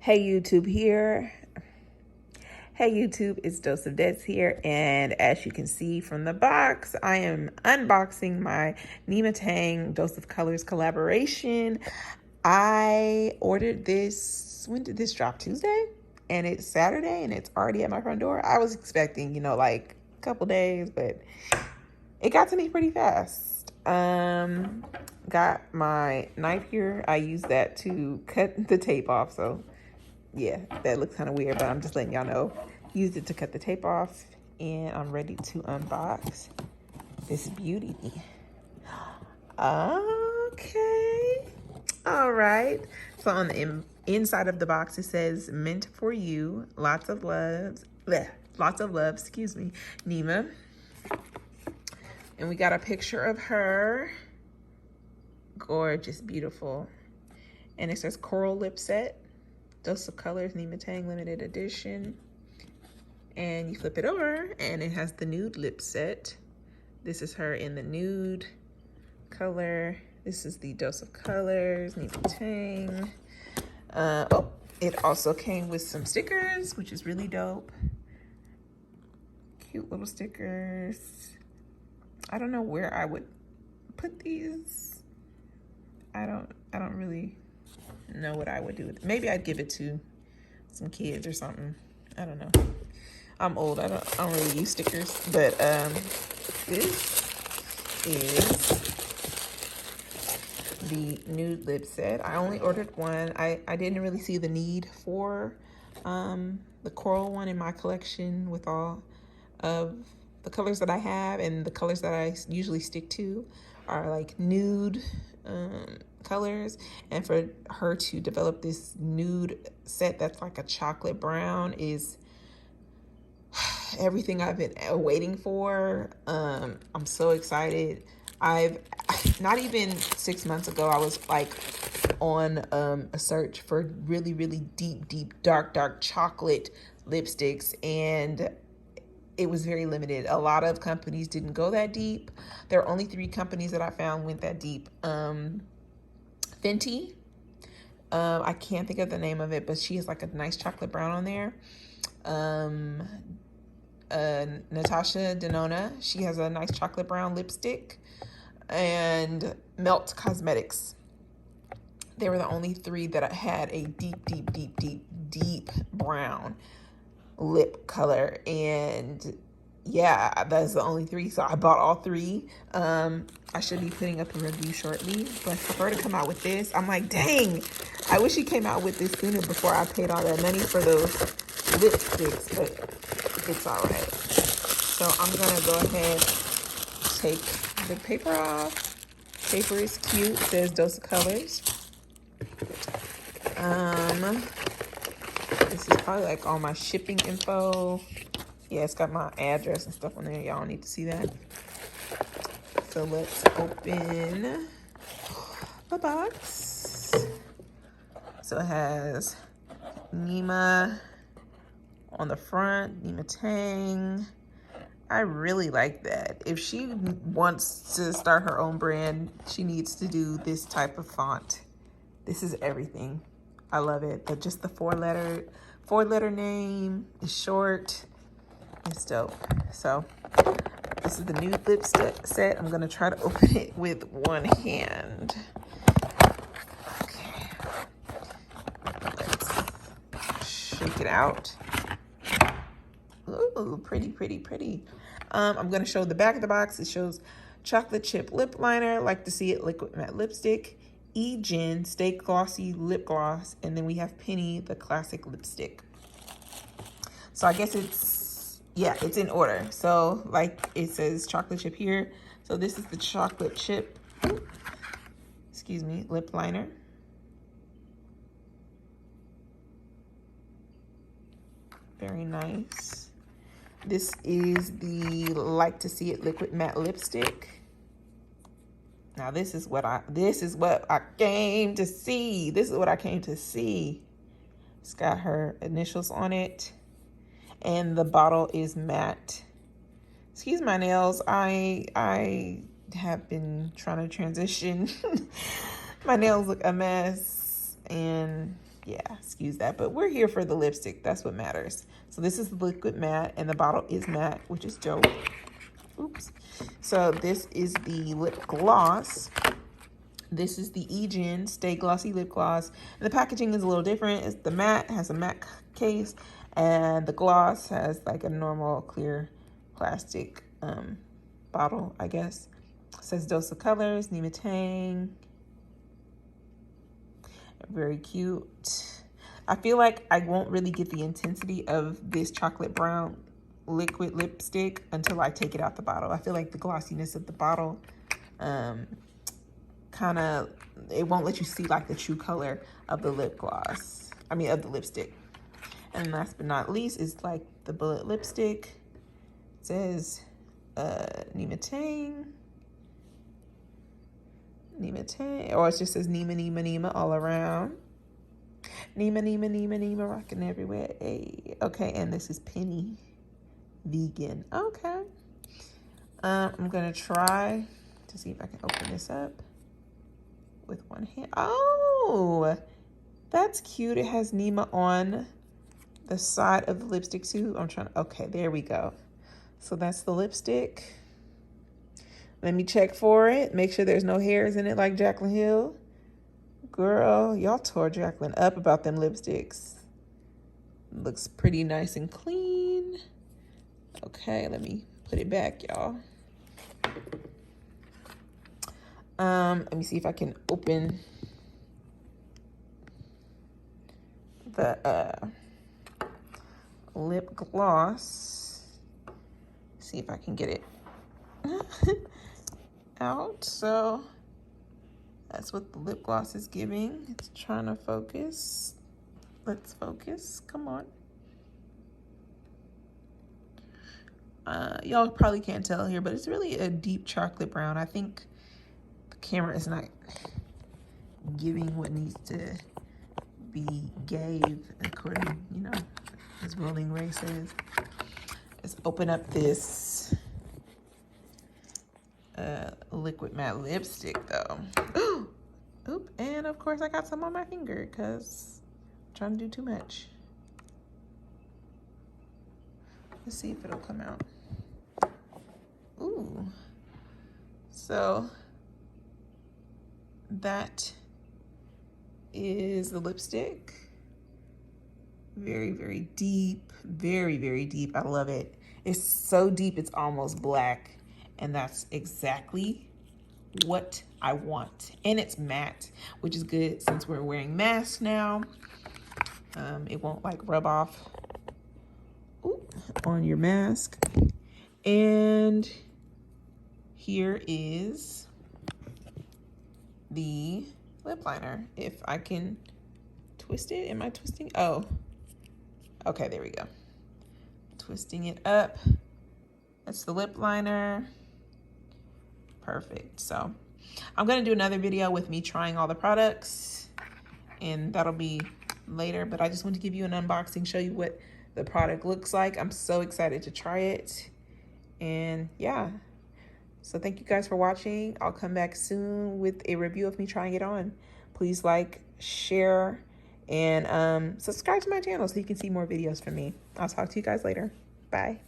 Hey YouTube here. Hey YouTube, it's Dose of Debs here, and as you can see from the box, I am unboxing my Nyma Tang Dose of Colors collaboration. I ordered this, when did this drop? Tuesday? And it's Saturday and it's already at my front door. I was expecting, like a couple days, but it got to me pretty fast. Got my knife here. I use that to cut the tape off, so yeah, that looks kind of weird, but I'm just letting y'all know. Used it to cut the tape off, and I'm ready to unbox this beauty. Okay. All right. So on the inside of the box, it says, "Meant for you. Lots of loves. Bleh, lots of love, excuse me, Nyma." And we got a picture of her. Gorgeous, beautiful. And it says Coral Lip Set. Dose of Colors, Nyma Tang limited edition. And you flip it over and it has the Nude Lip Set. This is her in the nude color. This is the Dose of Colors, Nyma Tang. It also came with some stickers, which is really dope. Cute little stickers. I don't know where I would put these. I don't really know what I would do with it. Maybe I'd give it to some kids or something. I don't know. I'm old. I don't really use stickers. But this is the Nude Lip Set. I only ordered one. I didn't really see the need for the coral one in my collection with all of the colors that I have, and the colors that I usually stick to are like nude colors, and for her to develop this nude set that's like a chocolate brown is everything I've been waiting for. I'm so excited. Not even 6 months ago, I was like on a search for really deep dark chocolate lipsticks, and it was very limited. A lot of companies didn't go that deep. There are only 3 companies that I found went that deep. Fenty, I can't think of the name of it, but she has like a nice chocolate brown on there. Natasha Denona, she has a nice chocolate brown lipstick. And Melt Cosmetics. They were the only 3 that had a deep brown lip color. And yeah, that's the only 3, so I bought all 3. I should be putting up a review shortly, but for her to come out with this, I'm like, dang, I wish she came out with this sooner before I paid all that money for those lipsticks, but it's all right. So I'm gonna go ahead, take the paper off. Paper is cute. It says Dose of Colors. This is probably like all my shipping info. Yeah, it's got my address and stuff on there. Y'all need to see that. So let's open the box. So it has Nyma on the front, Nyma Tang. I really like that. If she wants to start her own brand, she needs to do this type of font. This is everything. I love it. But just the four letter name is short. It's dope. So this is the Nude Lip Set. I'm gonna try to open it with one hand. Okay. Let's shake it out. Ooh, pretty. I'm gonna show the back of the box. It shows chocolate chip lip liner, like to see it liquid matte lipstick, E-Gen Stay Glossy lip gloss, and then we have Penny, the classic lipstick. So I guess it's in order. So like it says chocolate chip here. So this is the chocolate chip, excuse me, lip liner. Very nice. This is the Like to See It liquid matte lipstick. Now this is what I came to see. This is what I came to see. It's got her initials on it, and the bottle is matte. Excuse my nails. I have been trying to transition. My nails look a mess, and Yeah, excuse that, but we're here for the lipstick. That's what matters. So this is the liquid matte, and the bottle is matte, which is dope. Oops. So this is the lip gloss. This is the Egen Stay Glossy Lip Gloss. And the packaging is a little different. It's the matte, has a matte case, and the gloss has like a normal clear plastic bottle, I guess. It says Dose of Colors, Nyma Tang. Very cute. I feel like I won't really get the intensity of this chocolate brown liquid lipstick until I take it out the bottle. I feel like the glossiness of the bottle kind of, it won't let you see like the true color of the lip gloss. I mean, of the lipstick. And last but not least is like the bullet lipstick. It says Nyma Tang. Nyma Tang, or it just says Nyma, Nyma, Nyma all around. Nyma, Nyma, Nyma, Nyma, rocking everywhere. Hey. Okay, and this is Penny Vegan. Okay. I'm gonna try to see if I can open this up with one hand. Oh, that's cute. It has Nyma on the side of the lipstick too. I'm trying to, okay, there we go. So that's the lipstick. Let me check for it. Make sure there's no hairs in it like Jaclyn Hill. Girl, y'all tore Jaclyn up about them lipsticks. Looks pretty nice and clean. Okay, let me put it back, y'all. Let me see if I can open the lip gloss. See if I can get it out. So that's what the lip gloss is giving. It's trying to focus. Let's focus. Come on. Y'all probably can't tell here, but it's really a deep chocolate brown. I think the camera is not giving what needs to be gave, according, you know, as Rolling Ray says. Let's open up this liquid matte lipstick though. Oop, and of course I got some on my finger because I'm trying to do too much. Let's see if it'll come out. Ooh. So that is the lipstick. Very, very deep. Very, very deep. I love it. It's so deep it's almost black. And that's exactly what I want. And it's matte, which is good since we're wearing masks now. It won't like rub off on your mask. And here is the lip liner. If I can twist it. Am I twisting? Oh, okay, there we go. Twisting it up. That's the lip liner. Perfect. So I'm going to do another video with me trying all the products, and that'll be later, but I just want to give you an unboxing, show you what the product looks like. I'm so excited to try it. And yeah, so thank you guys for watching. I'll come back soon with a review of me trying it on. Please like, share, and subscribe to my channel so you can see more videos from me. I'll talk to you guys later. Bye.